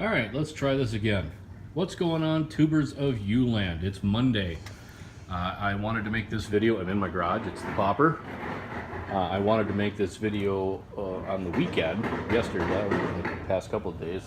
All right, let's try this again. What's going on, tubers of U-Land? It's Monday. I wanted to make this video. I'm in my garage. It's the popper. I wanted to make this video on the weekend, yesterday, the past couple of days.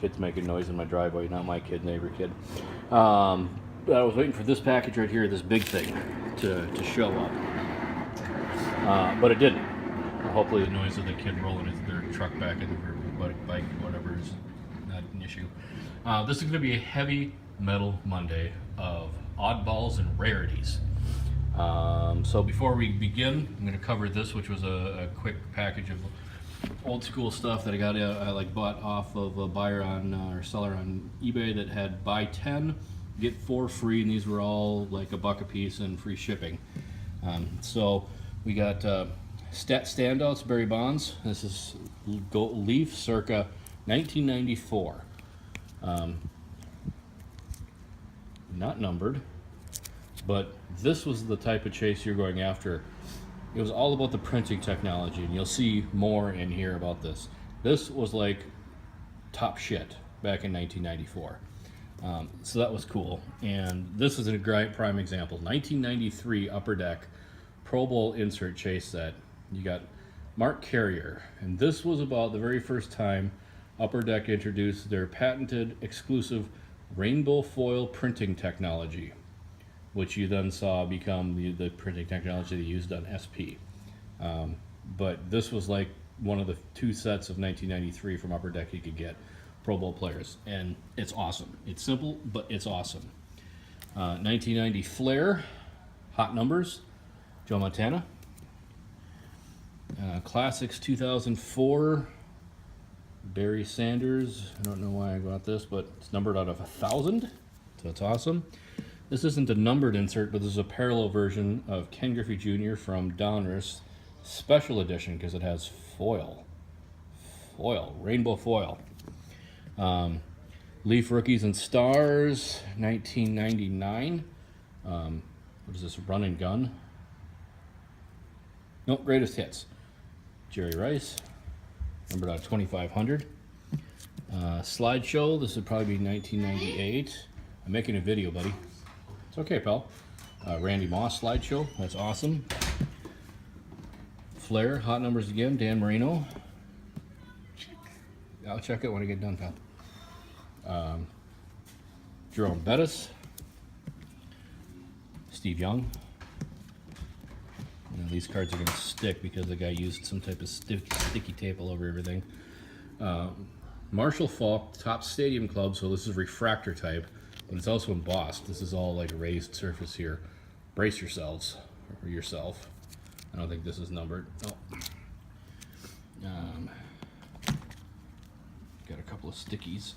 Kids making noise in my driveway, not my kid, neighbor kid. But I was waiting for this package right here, this big thing, to show up. But it didn't. Hopefully the noise of the kid rolling their truck back in the bike, whatever, is not an issue. This is going to be a heavy metal Monday of oddballs and rarities. So before we begin, I'm going to cover this, which was a quick package of old school stuff that I got. I bought off of a buyer on or seller on eBay that had buy 10 get 4 free, and these were all like $1 a piece and free shipping. So we got standouts, Barry Bonds. This is Leaf circa 1994. Not numbered, but this was the type of chase you're going after. It was all about the printing technology, and you'll see more in here about this. This was like top shit back in 1994. So that was cool. And this is a great prime example. 1993 Upper Deck Pro Bowl insert chase set. You got Mark Carrier, and this was about the very first time Upper Deck introduced their patented exclusive rainbow foil printing technology, which you then saw become the printing technology they used on SP. But this was like one of the 2 sets of 1993 from Upper Deck you could get, Pro Bowl players, and it's awesome. It's simple, but it's awesome. 1990 Flair, Hot Numbers, Joe Montana. Classics 2004, Barry Sanders. I don't know why I got this, but it's numbered out of 1,000, so it's awesome. This isn't a numbered insert, but this is a parallel version of Ken Griffey Jr. from Donruss Special Edition, because it has rainbow foil. Leaf Rookies and Stars, 1999. What is this, Run and Gun? Nope, Greatest Hits. Jerry Rice, numbered out of 2,500. Slideshow, this would probably be 1998. I'm making a video, buddy. It's okay, pal. Randy Moss slideshow, that's awesome. Flair, Hot Numbers again, Dan Marino. I'll check it when I get done, pal. Jerome Bettis. Steve Young. You know, these cards are going to stick because the guy used some type of sticky tape all over everything. Marshall Faulk, Top Stadium Club, so this is refractor type, but it's also embossed. This is all like a raised surface here. Brace yourselves, or yourself. I don't think this is numbered. Oh. Got a couple of stickies,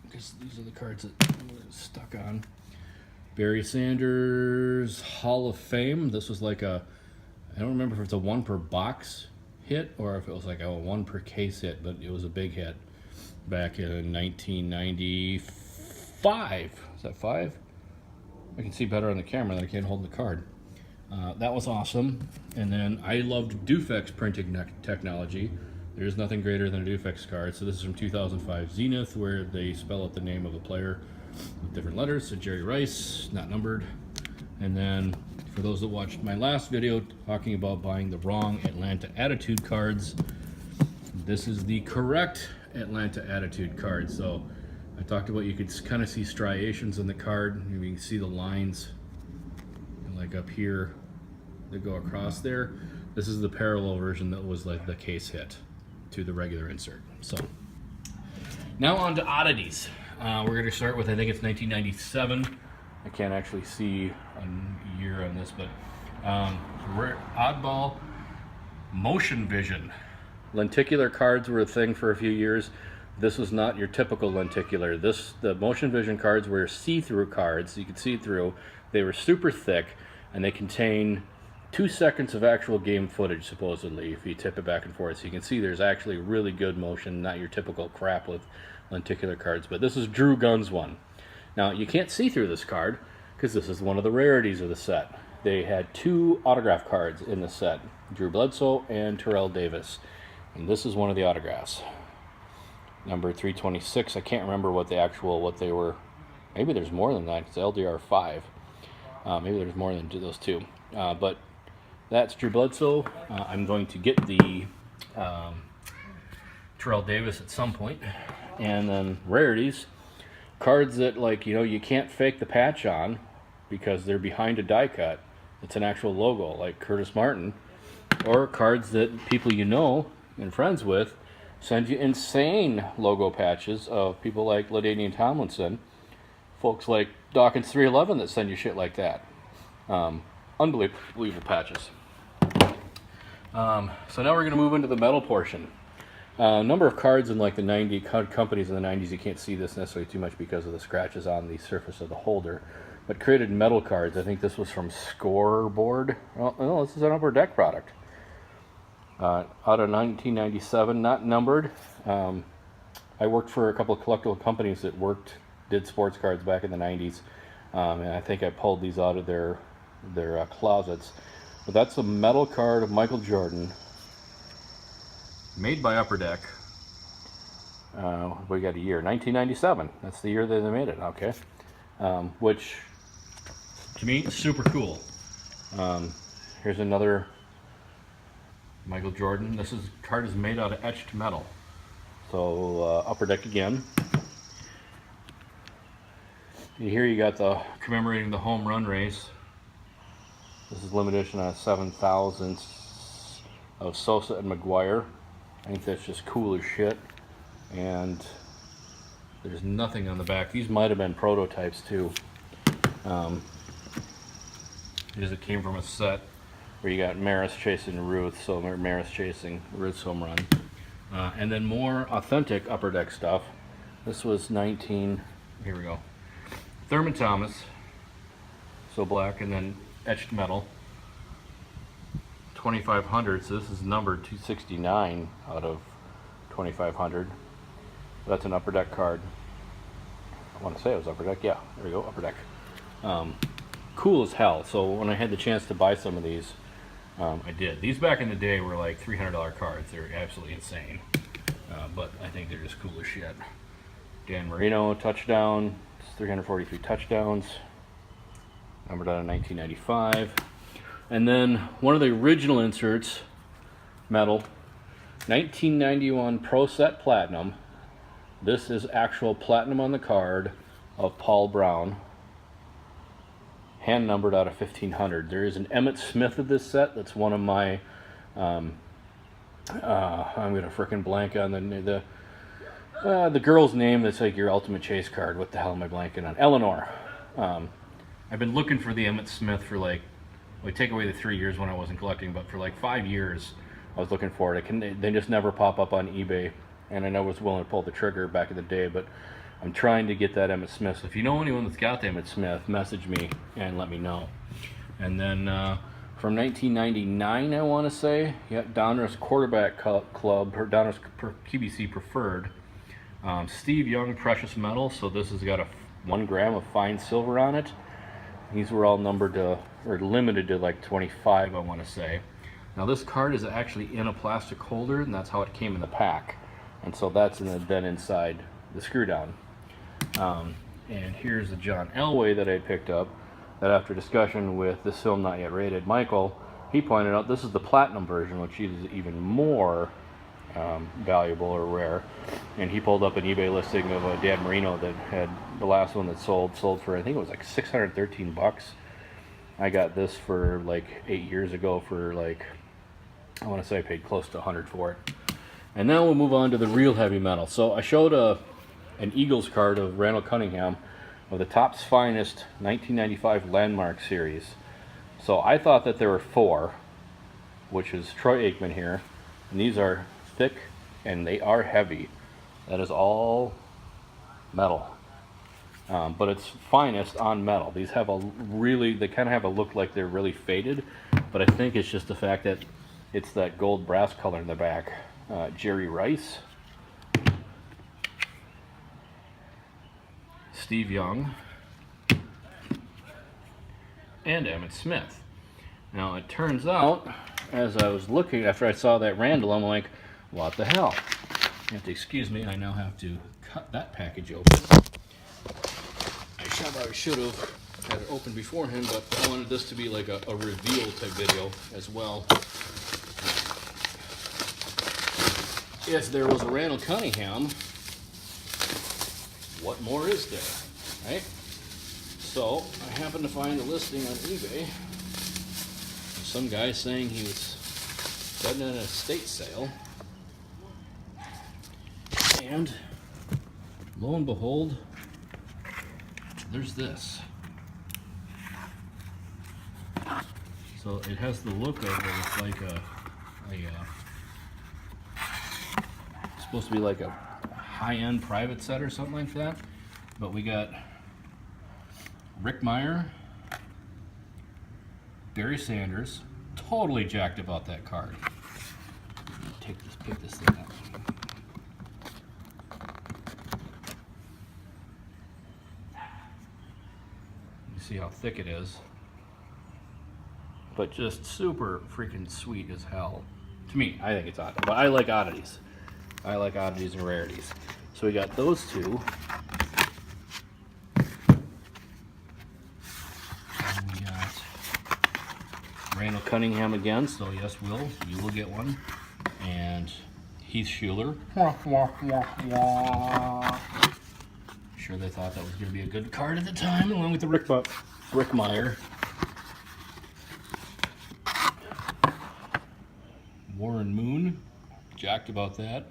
because these are the cards that were stuck on. Barry Sanders, Hall of Fame. This was like a, I don't remember if it's a 1 per box hit or if it was like a 1 per case hit, but it was a big hit back in 1995. Is that 5? I can see better on the camera than I can hold the card. That was awesome. And then I loved Dufex printing technology. There's nothing greater than a Dufex card. So this is from 2005 Zenith, where they spell out the name of a player with different letters. So Jerry Rice, not numbered. And then for those that watched my last video talking about buying the wrong Atlanta Attitude cards, this is the correct Atlanta Attitude card. So I talked about you could kind of see striations in the card. You can see the lines like up here that go across there. This is the parallel version that was like the case hit to the regular insert. So now on to oddities. We're going to start with, I think it's 1997. I can't actually see a year on this, but oddball motion vision. Lenticular cards were a thing for a few years. This was not your typical lenticular. The motion vision cards were see-through cards. You could see through. They were super thick, and they contain 2 seconds of actual game footage, supposedly, if you tip it back and forth. So you can see there's actually really good motion, not your typical crap with lenticular cards. But this is Drew Gunn's one. Now, you can't see through this card because this is one of the rarities of the set. They had 2 autograph cards in the set, Drew Bledsoe and Terrell Davis. And this is one of the autographs. number 326. I can't remember what they were. Maybe there's more than that. It's LDR 5. Maybe there's more than those two. But that's Drew Bledsoe. I'm going to get the Terrell Davis at some point. And then Rarities. Cards that, like, you know, you can't fake the patch on because they're behind a die cut. It's an actual logo, like Curtis Martin. Or cards that people you know and friends with send you insane logo patches of people like LaDainian Tomlinson, folks like Dawkins 311 that send you shit like that. Unbelievable patches. So now we're going to move into the metal portion. Number of cards in like the 90 companies in the 90s, you can't see this necessarily too much because of the scratches on the surface of the holder, but created metal cards. I think this was from Scoreboard. Oh, no, this is an Upper Deck product. Out of 1997, not numbered. I worked for a couple of collectible companies that did sports cards back in the 90s, and I think I pulled these out of their closets. But that's a metal card of Michael Jordan, made by Upper Deck. We got a year, 1997. That's the year that they made it. Okay, which to me is super cool. Here's another Michael Jordan. This card is made out of etched metal. So Upper Deck again. Here you got the commemorating the home run race. This is limited edition on 7,000 of Sosa and McGuire. I think that's just cool as shit. And there's nothing on the back. These might have been prototypes too. Because it came from a set where you got Maris chasing Ruth, so Maris chasing Ruth's home run. And then more authentic Upper Deck stuff. This was here we go. Thurman Thomas, so black, and then etched metal. 2,500, so this is numbered 269 out of 2,500. That's an Upper Deck card. I want to say it was Upper Deck. Yeah, there we go, Upper Deck. Cool as hell. So when I had the chance to buy some of these, I did. These back in the day were like $300 cards. They're absolutely insane. But I think they're just cool as shit. Dan Marino touchdown. 343 touchdowns. Numbered out in 1995. And then one of the original inserts, metal, 1991 Pro Set Platinum. This is actual platinum on the card of Paul Brown. Hand numbered out of 1,500. There is an Emmitt Smith of this set. That's one of my, I'm gonna frickin' blank on the girl's name. That's like your Ultimate Chase card. What the hell am I blanking on? Eleanor. I've been looking for the Emmitt Smith for like, we take away the 3 years when I wasn't collecting, but for like 5 years I was looking for it. They just never pop up on eBay, and I know I was willing to pull the trigger back in the day, but I'm trying to get that Emmitt Smith. So if you know anyone that's got the Emmitt Smith, message me and let me know. And then from 1999, I want to say, yeah, Donruss Quarterback Club, or Donruss QBC Preferred. Steve Young Precious Metal, so this has got 1 gram of fine silver on it. These were all numbered to, or limited to like 25, I want to say. Now this card is actually in a plastic holder, and that's how it came in the pack. And so that's then inside the screw down. And here's the John Elway that I picked up, that after discussion with This Film Not Yet Rated, Michael, he pointed out this is the platinum version, which is even more valuable or rare. And he pulled up an eBay listing of a Dan Marino that had the last one that sold for, I think it was like 613 bucks. I got this for like 8 years ago for like, I want to say I paid close to 100 for it. And now we'll move on to the real heavy metal. So I showed an Eagles card of Randall Cunningham of the Topps Finest 1995 Landmark Series. So I thought that there were 4, which is Troy Aikman here, and these are thick and they are heavy. That is all metal, but it's finest on metal. These have they kind of have a look like they're really faded, but I think it's just the fact that it's that gold brass color in the back. Jerry Rice, Steve Young, and Emmitt Smith. Now it turns out, as I was looking after I saw that Randall, I'm like, what the hell? You have to excuse me, I now have to cut that package open. I should have had it open beforehand, but I wanted this to be like a reveal type video as well. If there was a Randall Cunningham, what more is there, right? So I happened to find a listing on eBay. Some guy saying he was setting an estate sale. And lo and behold, there's this. So it has the look of it. It's like it's supposed to be like a high-end private set or something like that. But we got Rick Meyer, Barry Sanders, totally jacked about that card. Pick this thing up. You see how thick it is, but just super freaking sweet as hell. To me, I think it's odd, but I like oddities. I like oddities and rarities. So we got those two. And we got Randall Cunningham again, so yes, Will, you will get one. And Heath Schuler. Sure they thought that was going to be a good card at the time, along with the Rick Meyer. Warren Moon, jacked about that.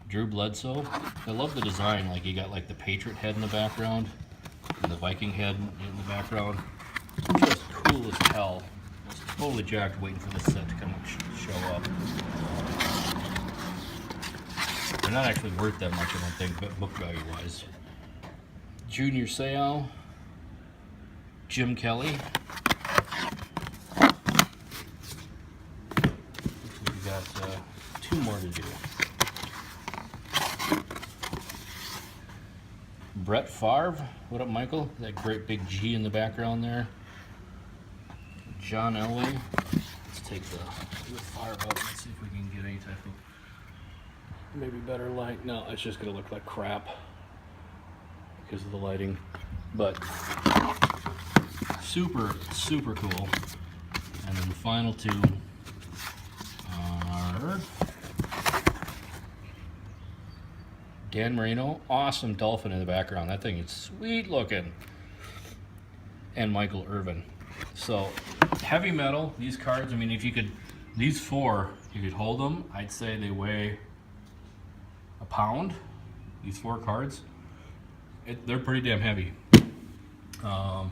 Drew Bledsoe. I love the design, like you got like the Patriot head in the background and the Viking head in the background. Just cool as hell. I was totally jacked waiting for this set to come show up. They're not actually worth that much, I don't think, but book value wise. Junior Seau, Jim Kelly. We got two more to do. Brett Favre, what up, Michael? That great big G in the background there. John Elway. Let's take the Favre up. Let's see if we can get any type of maybe better light. No, it's just gonna look like crap because of the lighting. But super, super cool. And then the final two are Dan Marino, awesome dolphin in the background. That thing is sweet looking. And Michael Irvin. So heavy metal, these cards, I mean, if you could, these four, you could hold them, I'd say they weigh a pound, these four cards. They're pretty damn heavy. So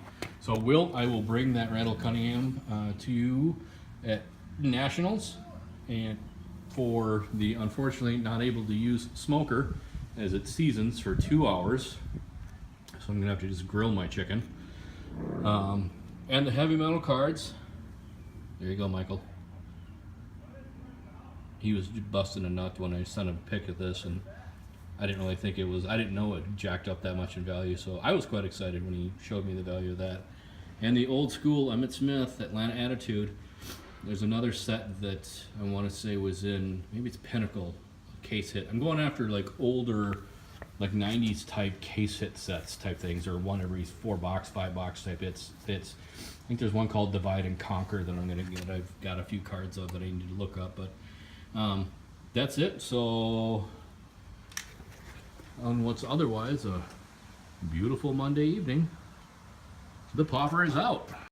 I will bring that Randall Cunningham to you at Nationals, and for the unfortunately not able to use smoker as it seasons for 2 hours, so I'm gonna have to just grill my chicken. And the heavy metal cards, there you go, Michael. He was busting a nut when I sent him a pic of this, and I didn't really think I didn't know it jacked up that much in value, so I was quite excited when he showed me the value of that. And the old school Emmitt Smith Atlanta Attitude. There's another set that I want to say was in, maybe it's Pinnacle case hit. I'm going after like older, like 90s type case hit sets type things, or one every 4 box, 5 box type hits. I think there's one called Divide and Conquer that I'm going to get. I've got a few cards of that I need to look up, but that's it. So on what's otherwise a beautiful Monday evening, the Pauper is out.